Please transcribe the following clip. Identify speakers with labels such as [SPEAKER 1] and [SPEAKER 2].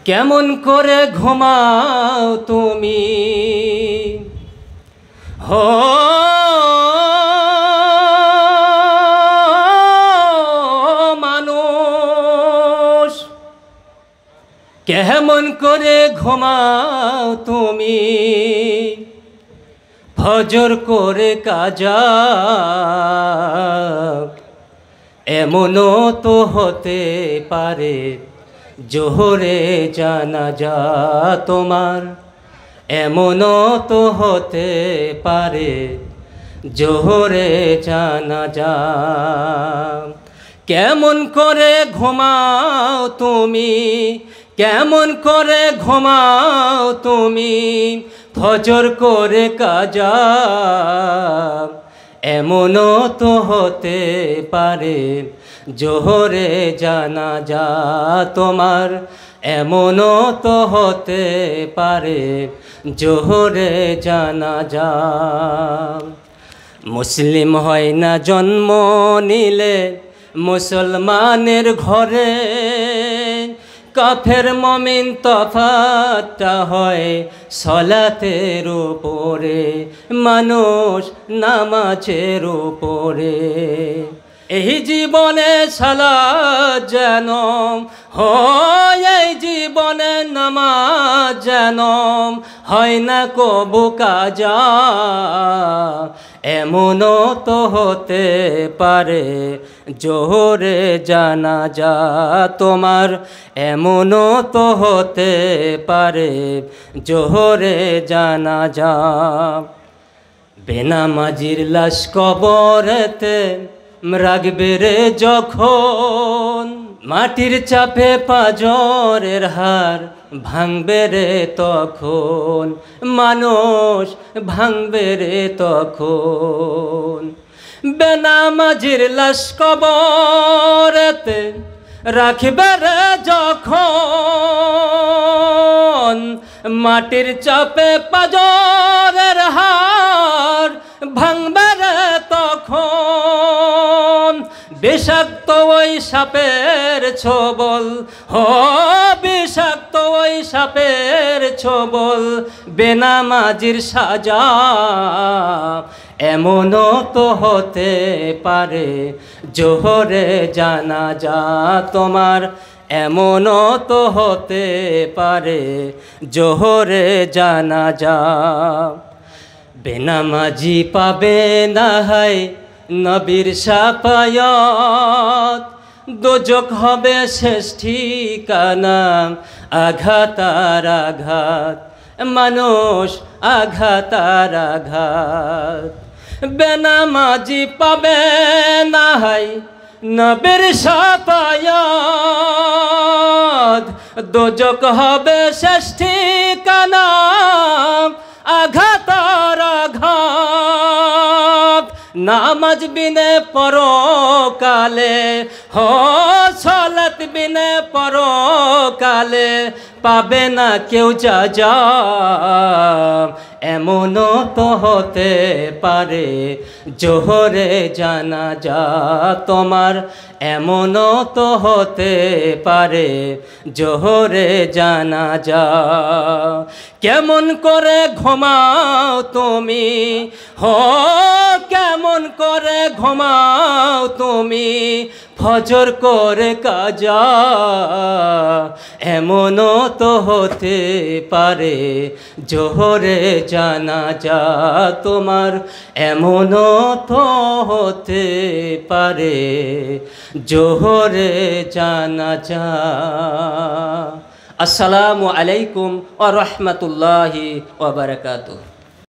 [SPEAKER 1] কেমন করে ঘুমাও তুমি হো মানুষ, কেমন করে ঘুমাও তুমি ফজর করে কাজা। এমনও তো হতে পারে জোহরে জানাজা তোমার, এমনও তো হতে পারে জোহরে জানাজা। কেমন করে ঘুমাও তুমি, কেমন করে ঘুমাও তুমি ফজর করে কাজা। এমনও তো হতে পারে জোহরে জানাজা তোমার, এমনও তো হতে পারে জোহরে জানাজা। মুসলিম হয় না জন্ম নিলে মুসলমানের ঘরে, কাফের মুমিন তফাৎটা হয় সলাতের উপরে, মানুষ নামাজের উপরে। এই জীবনে সালাত যেন হয়, এই জীবনে নামাজ যেন হয় না কবু কাজা। এমনও তো হতে পারে জোহরে জানাজা তোমার, এমনও তো হতে পারে জোহরে জানাজা। বেনামাজির লাশ কবরেতে রাখবে রে যখন, মাটির চাপে পাঁজরের হাড় ভাঙবে রে তখন, মানুষ ভাঙবে রে তখন। বেনামাজির লাশ কবরেতে রাখবে রে যখন, মাটির চাপে পাঁজরের হাড় ভাঙবে রে তখন। বিষাক্ত ওই সাপের ছোবল হো, বিষাক্ত ওই সাপের ছোবল বেনামাজির সাজা। এমনও তো হতে পারে জোহরে জানাজা তোমার, এমনও তো হতে পারে জোহরে জানাজা। বেনামাজি পাবে না হয় নবীর শাফায়াত, দোজখ হবে শেষ ঠিকানা। আঘাত আর আঘাত, মানুষ আঘাত আর আঘাত। বেনামাজি পাবে না হয় নবীর শাফায়াত, দোজখ হবে শেষ ঠিকানা। আঘাত আর আঘাত, নামাজ বিনে পরকালে হো, সালাত বিনে পরকালে পাবে না কেউ যাজা। এমনও তো হতে পারে জোহরে জানাজা তোমার, এমনও তো হতে পারে জোহরে জানাজা। কেমন করে ঘুমাও তুমি হো, কেমন করে ঘুমাও তুমি ফজর করে কাজা। এমনও তো হতে পারে জোহরে জানাজা তোমার, এমনও তো হতে পারে জোহরে জানাজা। আসসালামু আলাইকুম ওয়া রাহমাতুল্লাহি ওয়া বারাকাতুহু।